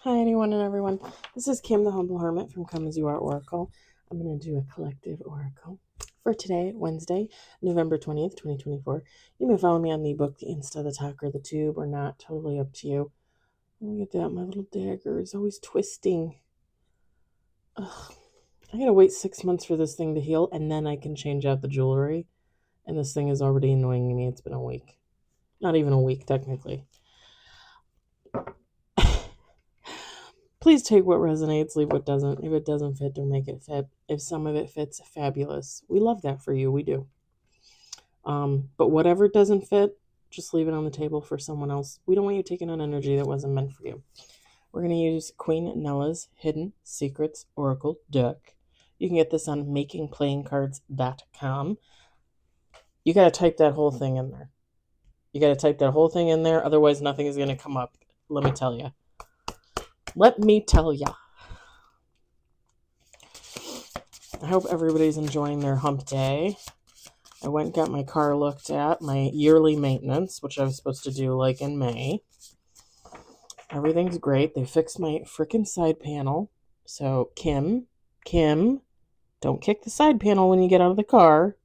Hi, anyone and everyone. This is Kim, the Humble Hermit from Come As You Are Oracle. I'm going to do a collective oracle for today, Wednesday, November 20th, 2024. You may follow me on the book, the Insta, the Talk, or the Tube, or not. Totally up to you. Look at that. My little dagger is always twisting. Ugh. I got to wait 6 months for this thing to heal, and then I can change out the jewelry. And this thing is already annoying me. It's been a week. Not even a week, technically. Please take what resonates, leave what doesn't. If it doesn't fit, don't make it fit. If some of it fits, fabulous. We love that for you. We do. But whatever doesn't fit, just leave it on the table for someone else. We don't want you taking on energy that wasn't meant for you. We're going to use Queen Nella's Hidden Secrets Oracle deck. You can get this on makingplayingcards.com. You got to type that whole thing in there. You got to type that whole thing in there. Otherwise, nothing is going to come up. Let me tell you. Let me tell ya. I hope everybody's enjoying their hump day. I went and got my car looked at, my yearly maintenance, which I was supposed to do like in May. Everything's great. They fixed my freaking side panel. So, Kim, don't kick the side panel when you get out of the car.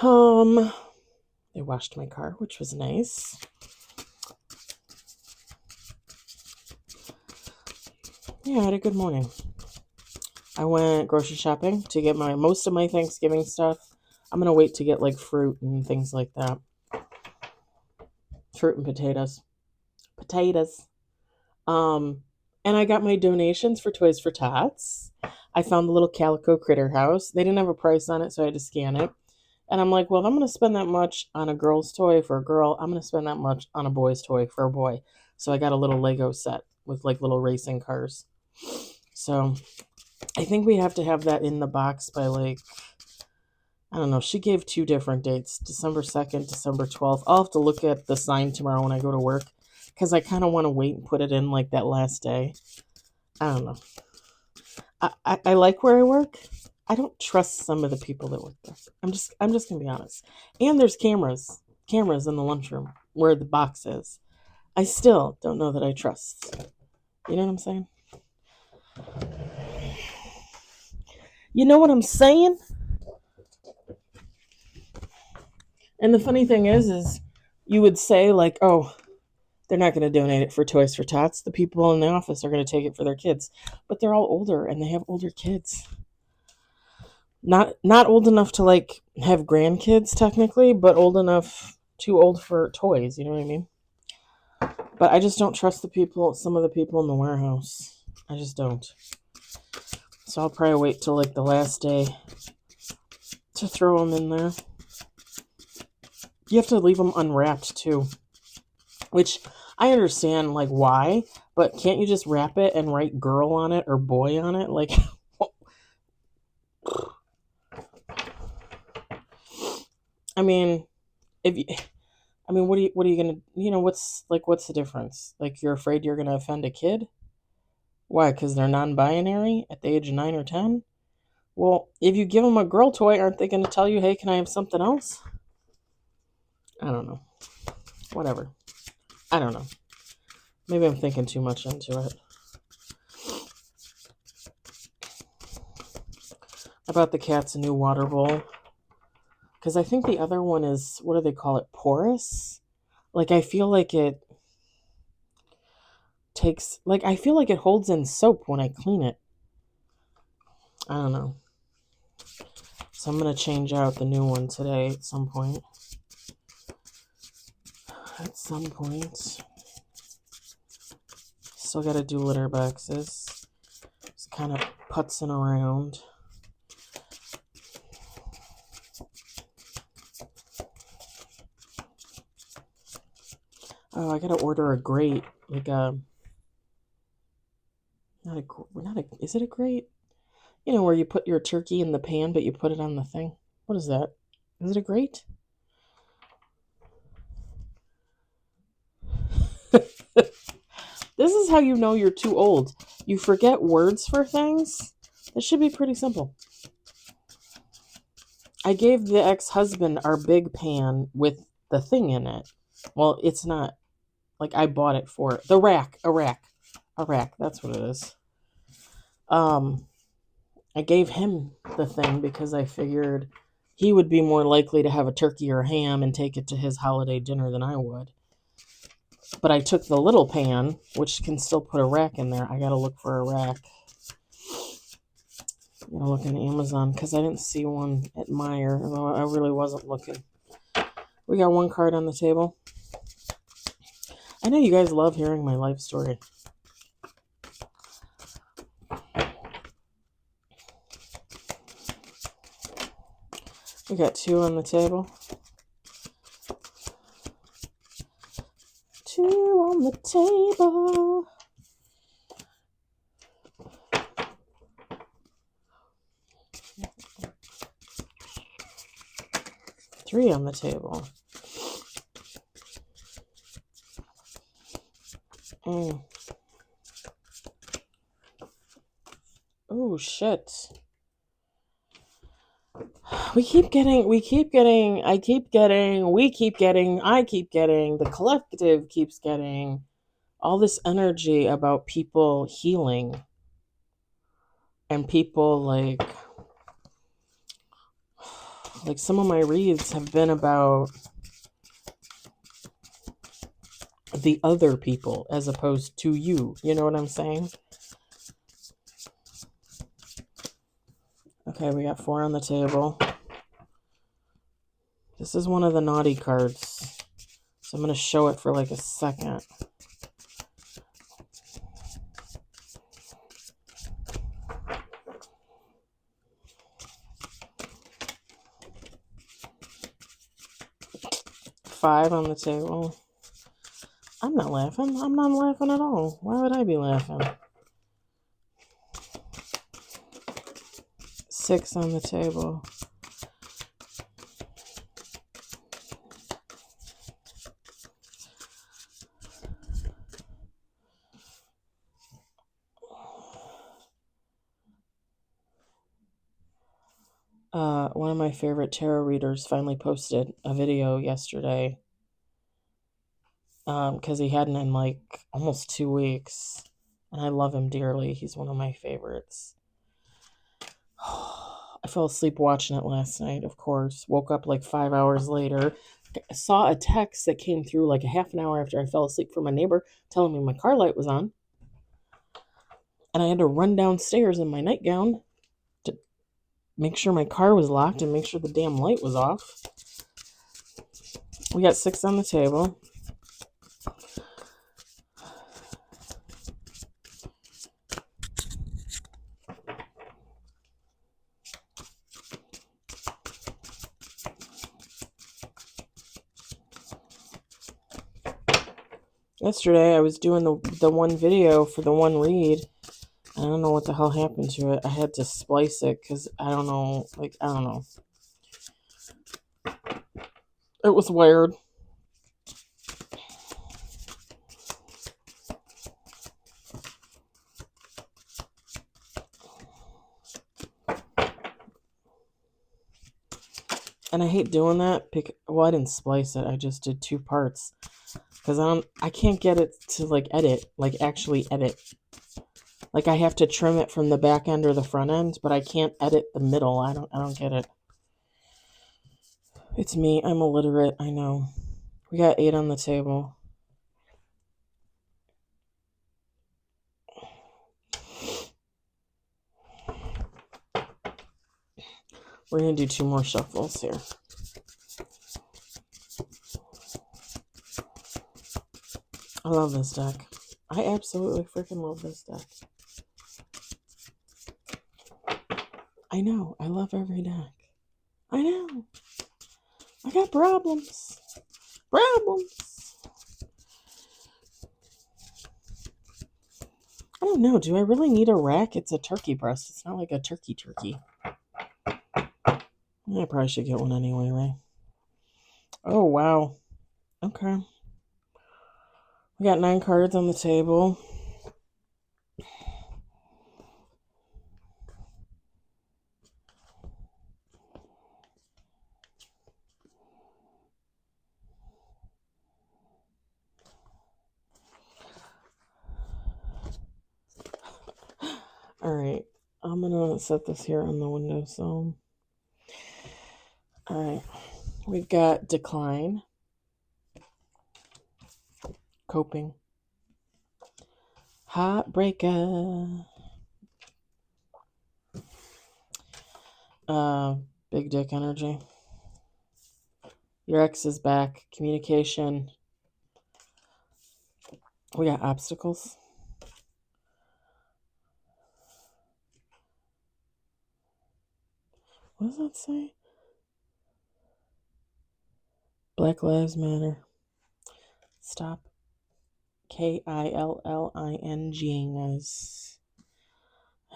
They washed my car, which was nice. Yeah, I had a good morning. I went grocery shopping to get most of my Thanksgiving stuff. I'm going to wait to get like fruit and things like that. Fruit and potatoes. And I got my donations for Toys for Tots. I found the little calico critter house. They didn't have a price on it, so I had to scan it. And I'm like, well, if I'm going to spend that much on a girl's toy for a girl, I'm going to spend that much on a boy's toy for a boy. So I got a little Lego set with like little racing cars. So I think we have to have that in the box by like, I don't know. She gave 2 different dates, December 2nd, December 12th. I'll have to look at the sign tomorrow when I go to work because I kind of want to wait and put it in like that last day. I don't know. I like where I work. I don't trust some of the people that work there. I'm just gonna be honest. And there's cameras in the lunchroom where the box is. I still don't know that I trust. You know what I'm saying? You know what I'm saying? And the funny thing is you would say like, oh, they're not going to donate it for Toys for Tots. The people in the office are going to take it for their kids. But they're all older and they have older kids. Not old enough to like have grandkids technically, but too old for toys, you know what I mean? But I just don't trust some of the people in the warehouse. I just don't. So I'll probably wait till like the last day to throw them in there. You have to leave them unwrapped too. Which I understand like why, but can't you just wrap it and write girl on it or boy on it? Like I mean, what are you going to, what's the difference? Like you're afraid you're going to offend a kid? Why? Cuz they're non-binary at the age of 9 or 10? Well, if you give them a girl toy, aren't they going to tell you, "Hey, can I have something else?" I don't know. Whatever. I don't know. Maybe I'm thinking too much into it. I bought the cats a new water bowl. Because I think the other one is, what do they call it? Porous? Like, I feel like it holds in soap when I clean it. I don't know. So I'm going to change out the new one today at some point. Still got to do litter boxes. Just kind of putzing around. Oh, I got to order a grate. Like is it a grate? You know, where you put your turkey in the pan, but you put it on the thing. What is that? Is it a grate? This is how you know you're too old. You forget words for things. It should be pretty simple. I gave the ex-husband our big pan with the thing in it. Well, it's not Like I bought it for the rack, a rack. That's what it is. I gave him the thing because I figured he would be more likely to have a turkey or a ham and take it to his holiday dinner than I would. But I took the little pan, which can still put a rack in there. I gotta look for a rack. I'm gonna look on Amazon because I didn't see one at Meijer, although I really wasn't looking. We got one card on the table. I know you guys love hearing my life story. We got 2 on the table. 2 on the table. 3 on the table. Oh shit. I keep getting, the collective keeps getting all this energy about people healing and people like some of my reads have been about the other people as opposed to you. You know what I'm saying? Okay, we got 4 on the table. This is one of the naughty cards, so I'm going to show it for like a second. Five on the table. I'm not laughing. I'm not laughing at all. Why would I be laughing? 6 on the table. One of my favorite tarot readers finally posted a video yesterday because he hadn't in like almost 2 weeks, and I love him dearly. He's one of my favorites. I fell asleep watching it last night, of course. Woke up like 5 hours later. I saw a text that came through like a half an hour after I fell asleep from my neighbor telling me my car light was on. And I had to run downstairs in my nightgown to make sure my car was locked and make sure the damn light was off. We got 6 on the table. Yesterday I was doing the one video for the one read. I don't know what the hell happened to it. I had to splice it because I don't know. It was weird. And I hate doing that. Well, I didn't splice it. I just did 2 parts because I can't get it to actually edit. Like I have to trim it from the back end or the front end, but I can't edit the middle. I don't get it. It's me. I'm illiterate. I know. We got 8 on the table. We're going to do 2 more shuffles here. I love this deck. I absolutely freaking love this deck. I know. I love every deck. I know. I got problems. Problems. I don't know. Do I really need a rack? It's a turkey breast. It's not like a turkey. I probably should get one anyway, right? Oh, wow. Okay. We got 9 cards on the table. All right. I'm going to set this here on the windowsill. All right. We've got decline, coping, heartbreaker, big dick energy. Your ex is back. Communication. We got obstacles. What does that say? Black Lives Matter. Stop. Killling.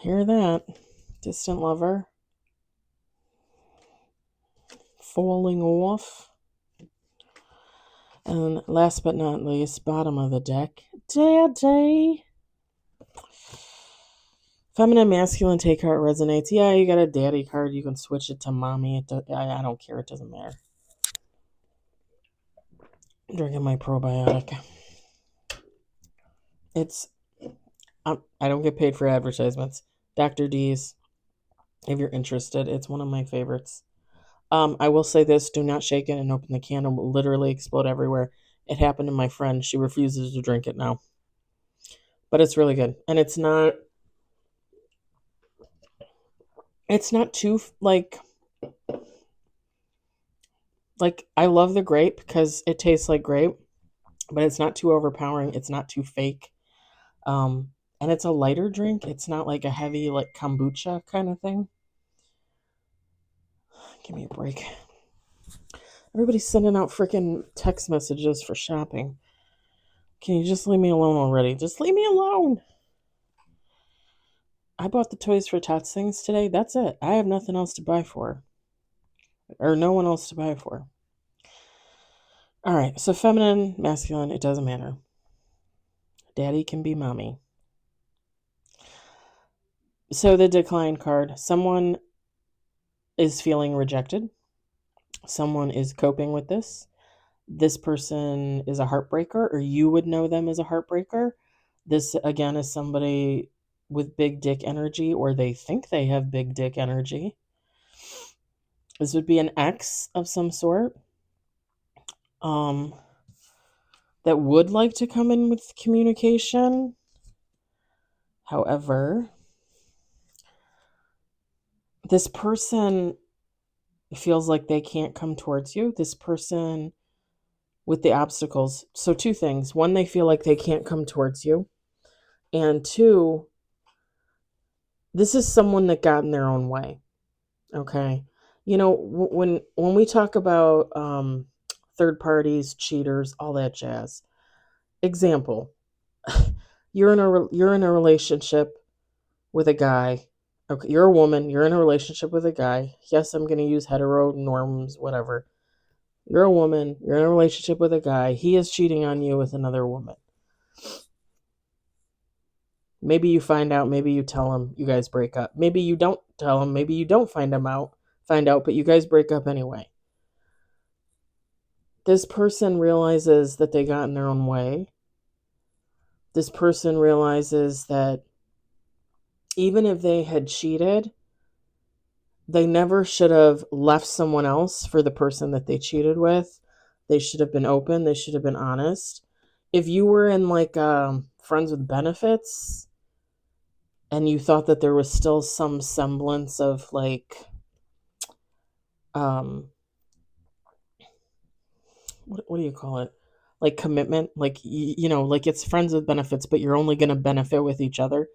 Hear that? Distant lover. Falling off. And last but not least, bottom of the deck. Daddy. Feminine, masculine, take heart resonates. Yeah, you got a daddy card. You can switch it to mommy. I don't care. It doesn't matter. I'm drinking my probiotic. I don't get paid for advertisements. Dr. D's, if you're interested, it's one of my favorites. I will say this, do not shake it and open the can. It will literally explode everywhere. It happened to my friend. She refuses to drink it now. But it's really good. And it's not too, like I love the grape because it tastes like grape, but it's not too overpowering. It's not too fake. And it's a lighter drink. It's not like a heavy, like kombucha kind of thing. Give me a break. Everybody's sending out freaking text messages for shopping. Can you just leave me alone already? Just leave me alone. I bought the Toys for Tots things today. That's it. I have nothing else to buy for. Or no one else to buy for. All right. So feminine, masculine, it doesn't matter. Daddy can be mommy. So the decline card. Someone is feeling rejected. Someone is coping with this. This person is a heartbreaker, or you would know them as a heartbreaker. This, again, is somebody with big dick energy, or they think they have big dick energy. This would be an ex of some sort that would like to come in with communication. However, this person feels like they can't come towards you. This person with the obstacles. So two things. One, they feel like they can't come towards you. And two, this is someone that got in their own way. Okay. You know, when we talk about third parties, cheaters, all that jazz. Example, you're in a relationship with a guy. Okay, you're a woman, you're in a relationship with a guy. Yes, I'm going to use hetero norms, whatever. You're a woman, you're in a relationship with a guy. He is cheating on you with another woman. Maybe you find out, maybe you tell him, you guys break up. Maybe you don't tell him, maybe you don't find out, but you guys break up anyway. This person realizes that they got in their own way. This person realizes that even if they had cheated, they never should have left someone else for the person that they cheated with. They should have been open. They should have been honest. If you were in like friends with benefits and you thought that there was still some semblance of like, what do you call it? Like commitment, like, like it's friends with benefits, but you're only going to benefit with each other.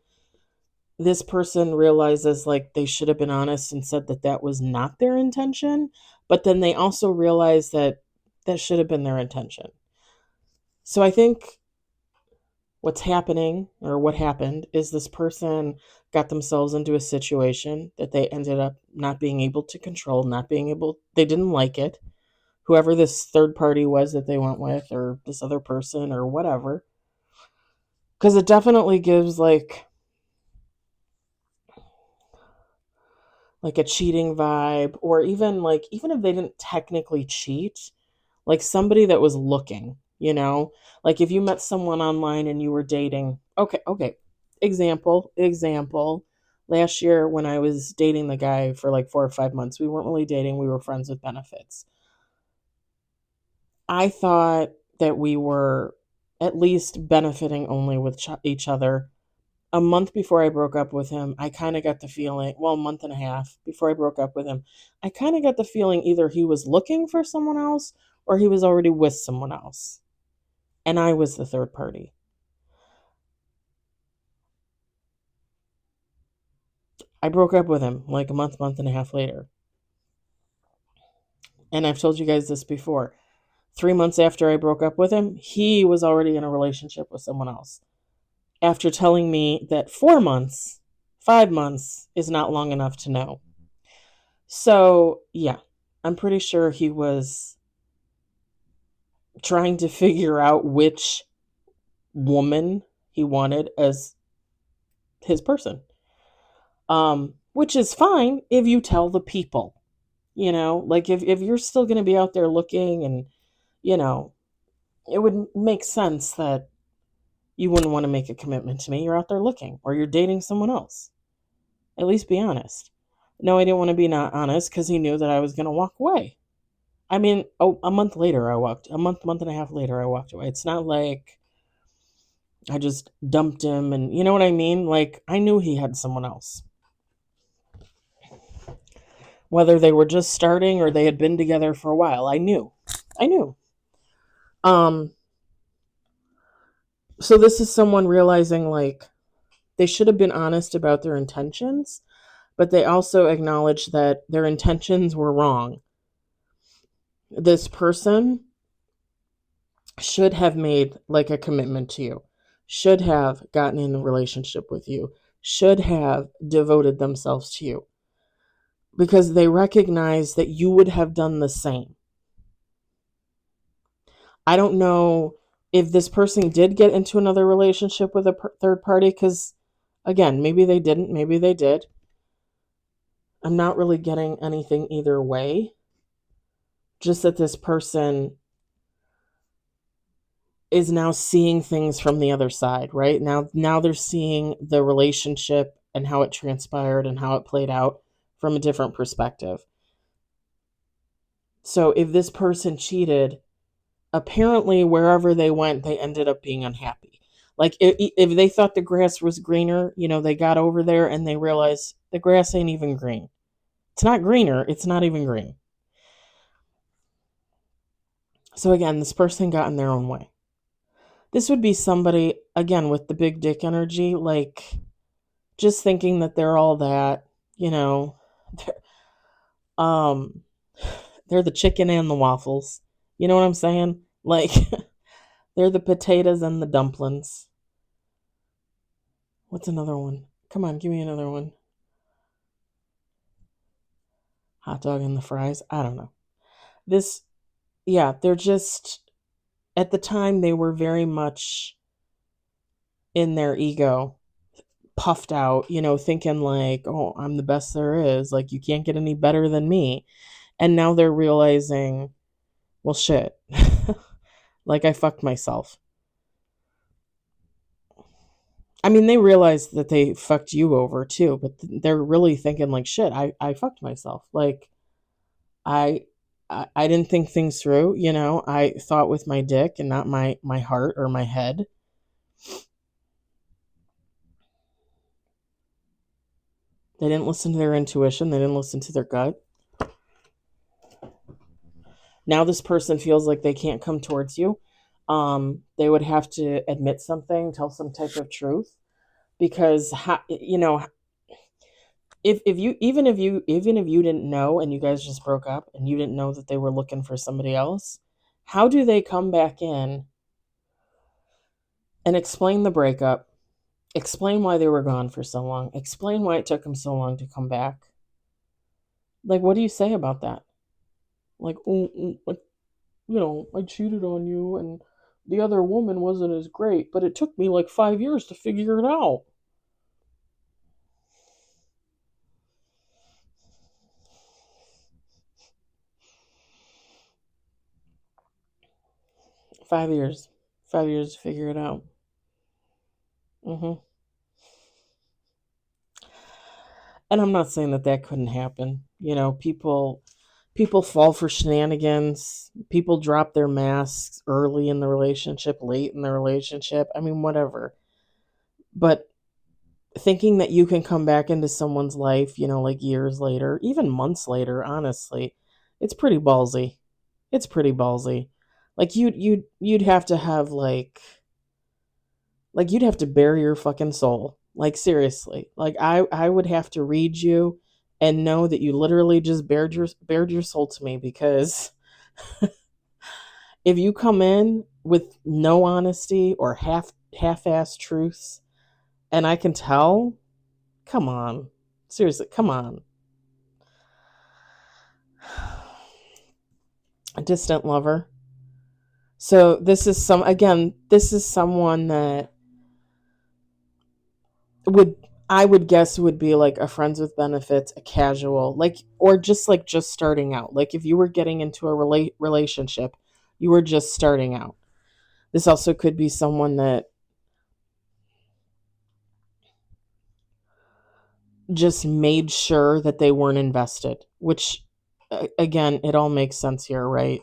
This person realizes like they should have been honest and said that that was not their intention, but then they also realize that that should have been their intention. So I think what's happening, or what happened, is this person got themselves into a situation that they ended up not being able to control, they didn't like it. Whoever this third party was that they went with, or this other person, or whatever. Because it definitely gives like a cheating vibe, or even if they didn't technically cheat, like somebody that was looking, like if you met someone online and you were dating. Okay, example, Last year, when I was dating the guy for like 4 or 5 months, we weren't really dating, we were friends with benefits. I thought that we were at least benefiting only with each other. A month before I broke up with him, I kind of got the feeling, well, a month and a half before I broke up with him, I kind of got the feeling either he was looking for someone else or he was already with someone else. And I was the third party. I broke up with him like a month and a half later. And I've told you guys this before. 3 months after I broke up with him, he was already in a relationship with someone else. After telling me that 4 months, 5 months is not long enough to know. So, yeah, I'm pretty sure he was trying to figure out which woman he wanted as his person. Which is fine if you tell the people, like if you're still going to be out there looking and, you know, it would make sense that you wouldn't want to make a commitment to me. You're out there looking or you're dating someone else. At least be honest. No, I didn't want to be not honest because he knew that I was going to walk away. I mean, a month later, month and a half later, I walked away. It's not like I just dumped him and you know what I mean? Like, I knew he had someone else. Whether they were just starting or they had been together for a while, I knew. I knew. Um, so this is someone realizing like they should have been honest about their intentions, but they also acknowledged that their intentions were wrong. This person should have made like a commitment to you, should have gotten in a relationship with you, should have devoted themselves to you because they recognize that you would have done the same. I don't know if this person did get into another relationship with a third party because, again, maybe they didn't, maybe they did. I'm not really getting anything either way. Just that this person is now seeing things from the other side, right? Now they're seeing the relationship and how it transpired and how it played out from a different perspective. So if this person cheated, apparently wherever they went, they ended up being unhappy. Like if they thought the grass was greener, they got over there and they realized the grass ain't even green. It's not greener, it's not even green. So again, this person got in their own way. This would be somebody, again, with the big dick energy, like just thinking that they're all that, you know, they're, um, they're the chicken and the waffles. You know what I'm saying? Like, they're the potatoes and the dumplings. What's another one? Come on, give me another one. Hot dog and the fries. I don't know. This, yeah, they're just, at the time, they were very much in their ego, puffed out, thinking like, oh, I'm the best there is. Like, you can't get any better than me. And now they're realizing, well, shit. Like, I fucked myself. I mean, they realize that they fucked you over too, but they're really thinking like, shit, I fucked myself. Like, I, I didn't think things through, I thought with my dick and not my heart or my head. They didn't listen to their intuition. They didn't listen to their gut. Now this person feels like they can't come towards you. They would have to admit something, tell some type of truth, because if you even if you didn't know and you guys just broke up and you didn't know that they were looking for somebody else, how do they come back in and explain the breakup, explain why they were gone for so long, explain why it took them so long to come back? Like, what do you say about that? Like, I cheated on you and the other woman wasn't as great, but it took me like 5 years to figure it out. 5 years. 5 years to figure it out. hmm And I'm not saying that that couldn't happen. People fall for shenanigans. People drop their masks early in the relationship, late in the relationship. I mean, whatever. But thinking that you can come back into someone's life, like years later, even months later, honestly, it's pretty ballsy. It's pretty ballsy. Like you'd have to have like you'd have to bare your fucking soul. Like seriously. Like I would have to read you and know that you literally just bared your soul to me, because if you come in with no honesty or half-ass truths, and I can tell, come on. Seriously, come on. A distant lover. So this is someone that would I would guess would be like a friends with benefits, a casual, like, or just starting out. Like if you were getting into a relationship, you were just starting out. This also could be someone that just made sure that they weren't invested, which again, it all makes sense here, right?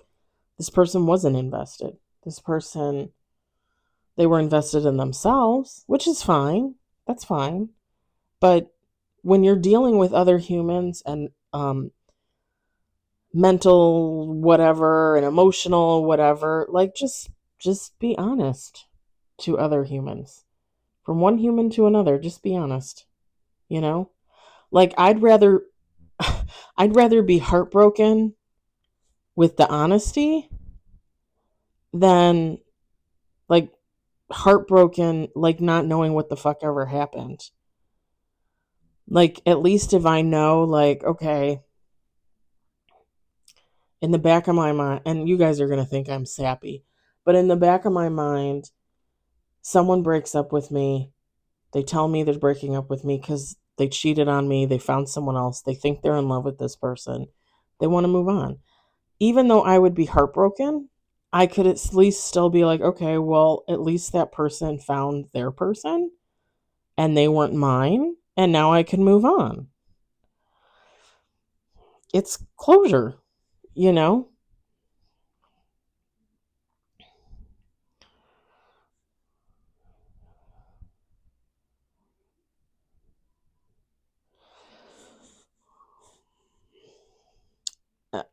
This person wasn't invested. This person, they were invested in themselves, which is fine. That's fine. But when you're dealing with other humans and mental whatever and emotional whatever, like just be honest to other humans. From one human to another, just be honest, you know? Like I'd rather be heartbroken with the honesty than like heartbroken like not knowing what the fuck ever happened. Like at least if I know, like, okay, in the back of my mind, and you guys are going to think I'm sappy, but in the back of my mind, someone breaks up with me. They tell me they're breaking up with me because they cheated on me. They found someone else. They think they're in love with this person. They want to move on. Even though I would be heartbroken, I could at least still be like, okay, well, at least that person found their person and they weren't mine. And now I can move on. It's closure, you know?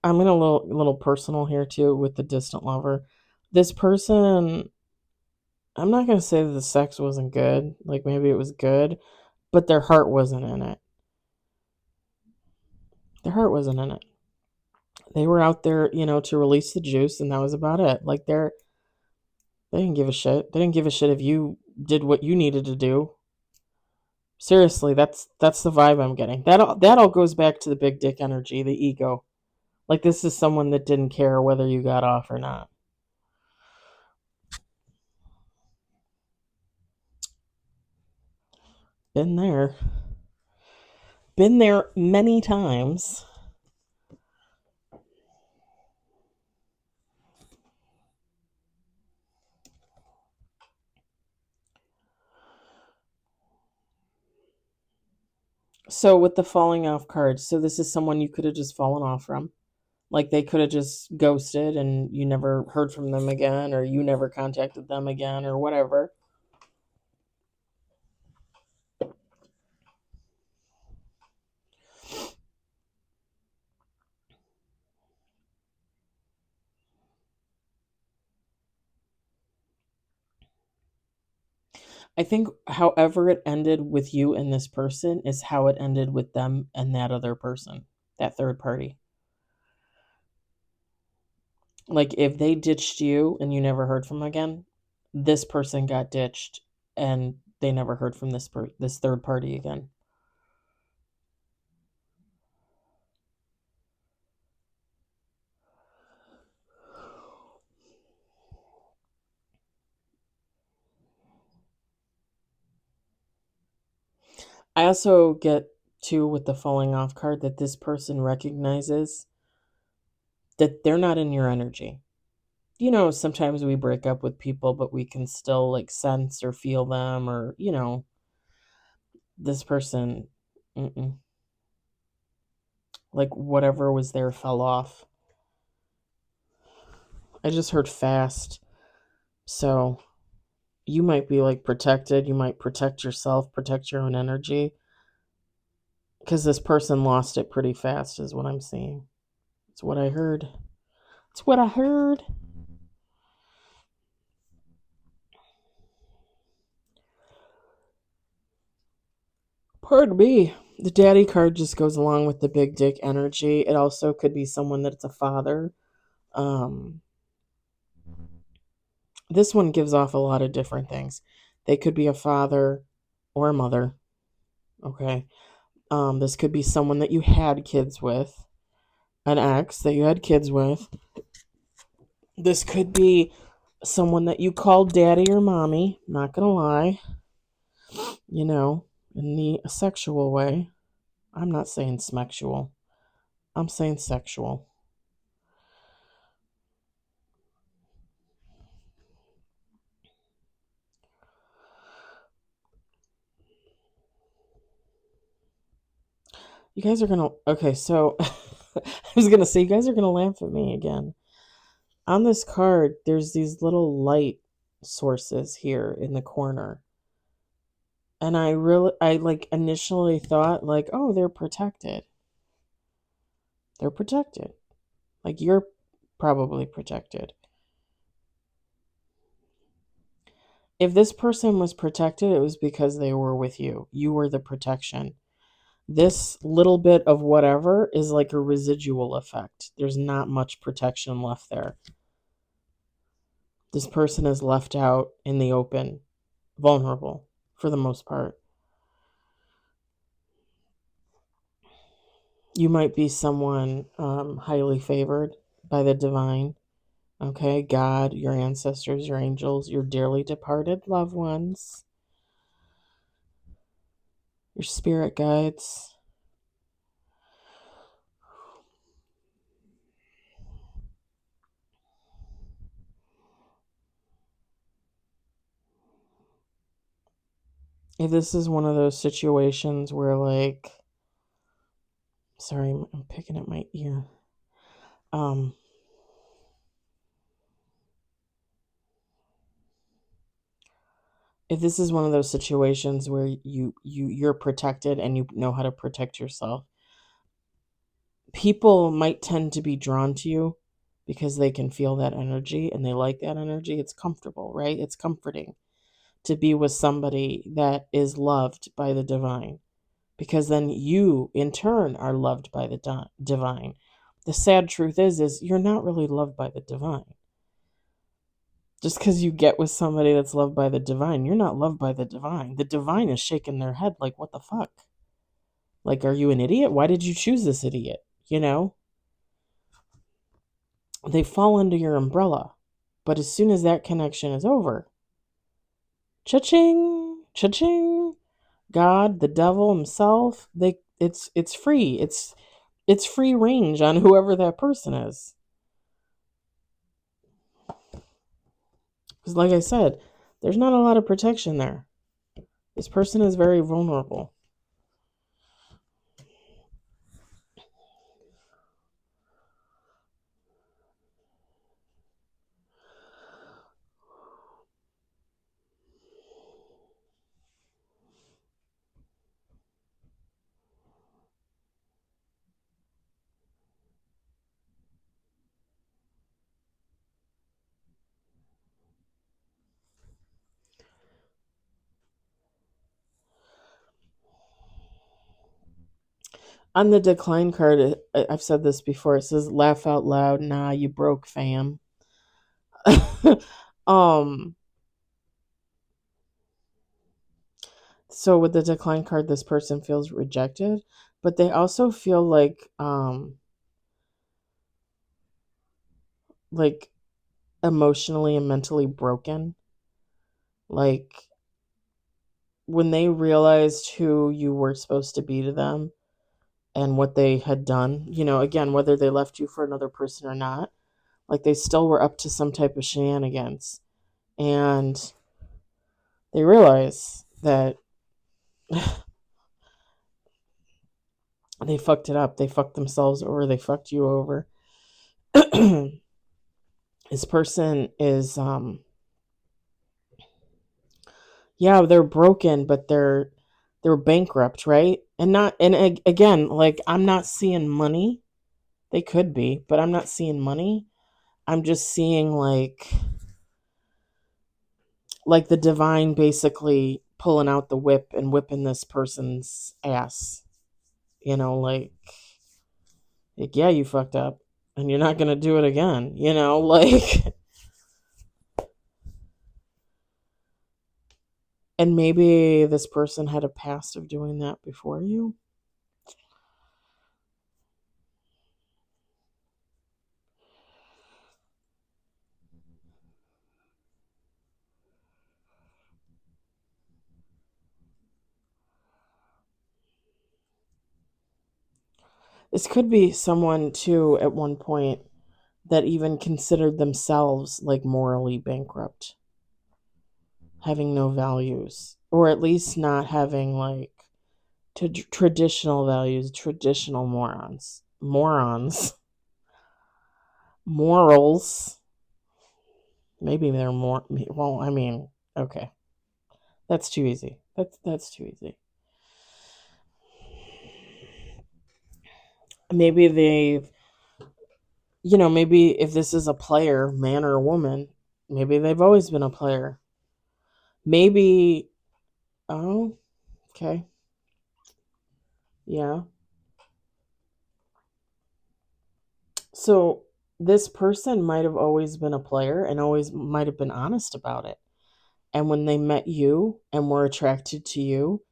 I'm in a little personal here too with the distant lover. This person, I'm not gonna say that the sex wasn't good. Like maybe it was good, but their heart wasn't in it. Their heart wasn't in it. They were out there, to release the juice, and that was about it. Like they didn't give a shit. They didn't give a shit if you did what you needed to do. Seriously, that's the vibe I'm getting. That all goes back to the big dick energy, the ego. Like this is someone that didn't care whether you got off or not. Been there. Been there many times. So with the falling off card, so this is someone you could have just fallen off from. Like they could have just ghosted and you never heard from them again, or you never contacted them again, or whatever. I think however it ended with you and this person is how it ended with them and that other person, that third party. Like if they ditched you and you never heard from them again, this person got ditched and they never heard from this third party again. I also get too with the falling off card that this person recognizes that they're not in your energy. Sometimes we break up with people, but we can still like sense or feel them, or, this person, mm-mm. Like whatever was there fell off. I just heard fast. So you might be like protected. You might protect yourself, protect your own energy. Because this person lost it pretty fast, is what I'm seeing. It's what I heard. It's what I heard. Pardon me. The daddy card just goes along with the big dick energy. It also could be someone that's a father. Um, this one gives off a lot of different things. They could be a father or a mother. Okay. This could be someone that you had kids with, an ex that you had kids with. This could be someone that you called daddy or mommy. Not gonna lie, you know, in the sexual way. I'm not saying smexual. I'm saying sexual. You guys are gonna. Okay, so I was gonna say you guys are gonna laugh at me again. On this card, there's these little light sources here in the corner. And I like initially thought like, oh, they're protected. They're protected. Like you're probably protected. If this person was protected, it was because they were with you. You were the protection. This little bit of whatever is like a residual effect. There's not much protection left there. This person is left out in the open, vulnerable for the most part. You might be someone highly favored by the divine. Okay, God, your ancestors, your angels, your dearly departed loved ones, your spirit guides. If this is one of those situations where, like, sorry, I'm picking at my ear. Um, if this is one of those situations where you're protected and you know how to protect yourself, people might tend to be drawn to you because they can feel that energy and they like that energy. It's comfortable, right? It's comforting to be with somebody that is loved by the divine, because then you in turn are loved by the divine. The sad truth is you're not really loved by the divine. Just because you get with somebody that's loved by the divine, you're not loved by the divine. The divine is shaking their head like, what the fuck? Like, are you an idiot? Why did you choose this idiot? You know? They fall under your umbrella. But as soon as that connection is over, cha-ching, cha-ching, God, the devil himself, it's free. It's free range on whoever that person is. Because like I said, there's not a lot of protection there. This person is very vulnerable. On the decline card, I've said this before. It says, "Laugh out loud." Nah, you broke, fam. um. So with the decline card, this person feels rejected, but they also feel like emotionally and mentally broken. Like when they realized who you were supposed to be to them and what they had done, again, whether they left you for another person or not, like they still were up to some type of shenanigans. And they realize that They fucked it up. They fucked themselves over. They fucked you over. This person is yeah, they're broken, but they're bankrupt, right? And not and again, like I'm not seeing money. They could be, but I'm not seeing money. I'm just seeing like the divine basically pulling out the whip and whipping this person's ass. You know, like yeah, you fucked up and you're not going to do it again, you know, like and maybe this person had a past of doing that before you. This could be someone too at one point that even considered themselves like morally bankrupt, having no values, or at least not having like traditional values, traditional morons, morals. Maybe they're more. Well, I mean, okay, that's too easy. That's too easy. Maybe maybe if this is a player, man or woman, maybe they've always been a player. Maybe, oh, okay, yeah. So this person might have always been a player and always might have been honest about it. And when they met you and were attracted to you,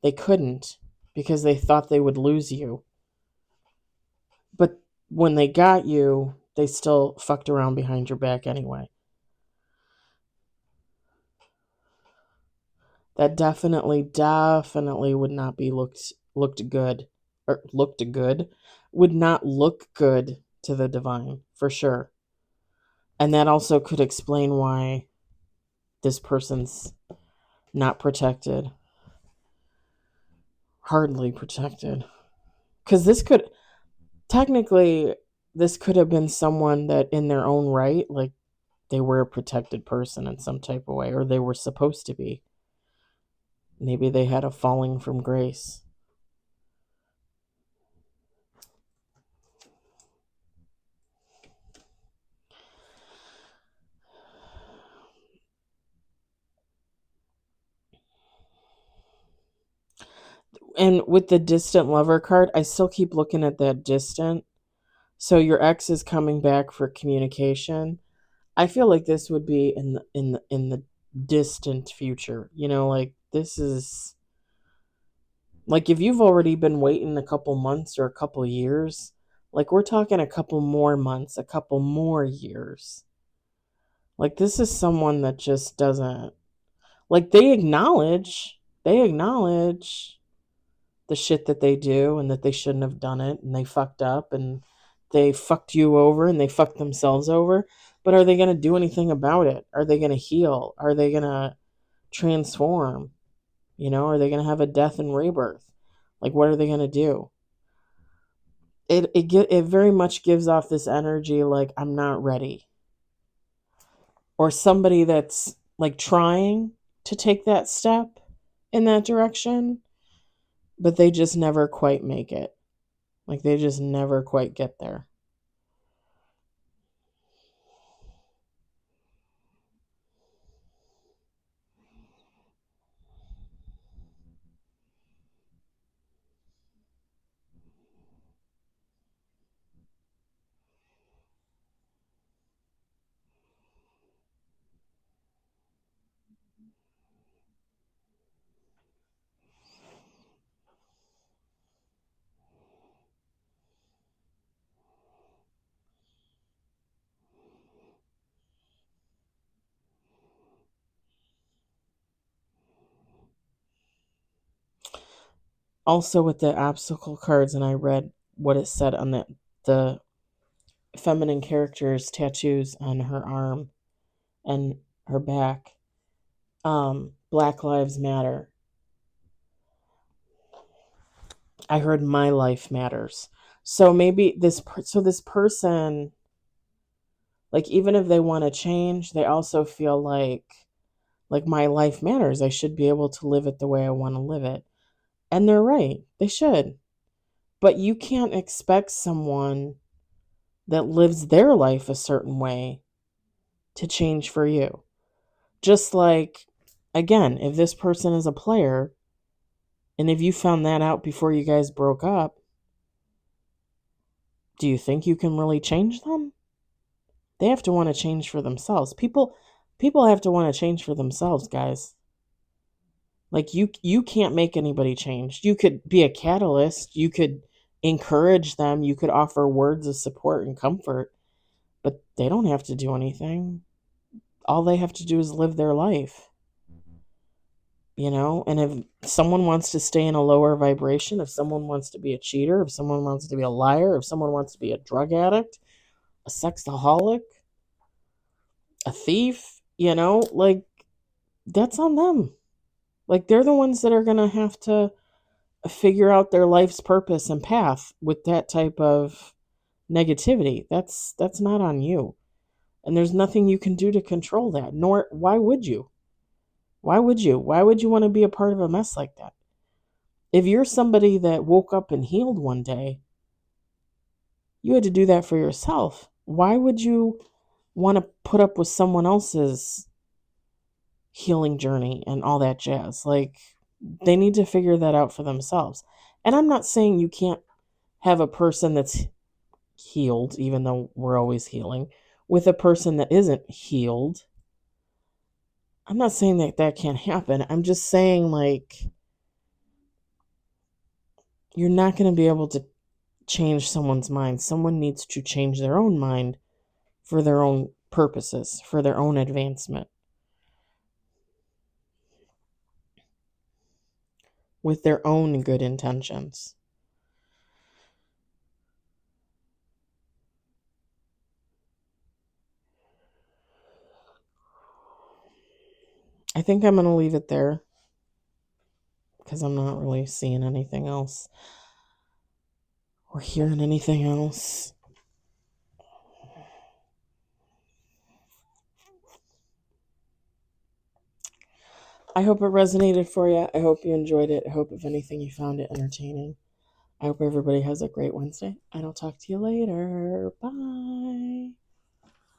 they couldn't because they thought they would lose you. But when they got you, they still fucked around behind your back anyway. That definitely would not be looked good, or looked good, would not look good to the divine for sure. And that also could explain why this person's not protected, hardly protected. Because technically, this could have been someone that in their own right, like they were a protected person in some type of way, or they were supposed to be. Maybe they had a falling from grace. And with the distant lover card, I still keep looking at that distant. So your ex is coming back for communication. I feel like this would be in the distant future. You know, like this is like if you've already been waiting a couple months or a couple years, like we're talking a couple more months, a couple more years. Like this is someone that just doesn't like they acknowledge the shit that they do and that they shouldn't have done it and they fucked up and they fucked you over and they fucked themselves over. But are they going to do anything about it? Are they going to heal? Are they going to transform? You know, are they going to have a death and rebirth? Like, what are they going to do? It very much gives off this energy like I'm not ready, or somebody that's like trying to take that step in that direction, but they just never quite make it. Like they just never quite get there. Also with the obstacle cards, and I read what it said on the feminine character's tattoos on her arm and her back. Black Lives Matter. I heard my life matters. So maybe this person, like, even if they want to change, they also feel like my life matters. I should be able to live it the way I want to live it. And they're right. They should. But you can't expect someone that lives their life a certain way to change for you. Just like, again, if this person is a player, and if you found that out before you guys broke up, do you think you can really change them? They have to want to change for themselves. People have to want to change for themselves, guys. Like, you can't make anybody change. You could be a catalyst, you could encourage them, you could offer words of support and comfort, but they don't have to do anything. All they have to do is live their life. And if someone wants to stay in a lower vibration, if someone wants to be a cheater, if someone wants to be a liar, if someone wants to be a drug addict, a sexaholic, a thief, like, that's on them. Like, they're the ones that are going to have to figure out their life's purpose and path with that type of negativity. That's not on you. And there's nothing you can do to control that. Nor why would you? Why would you? Why would you want to be a part of a mess like that? If you're somebody that woke up and healed one day, you had to do that for yourself. Why would you want to put up with someone else's healing journey and all that jazz? Like, they need to figure that out for themselves. And I'm not saying you can't have a person that's healed, even though we're always healing, with a person that isn't healed. I'm not saying that that can't happen. I'm just saying, like, you're not going to be able to change someone's mind. Someone needs to change their own mind for their own purposes, for their own advancement, with their own good intentions. I think I'm going to leave it there because I'm not really seeing anything else or hearing anything else. I hope it resonated for you. I hope you enjoyed it. I hope, if anything, you found it entertaining. I hope everybody has a great Wednesday, and I'll talk to you later. Bye.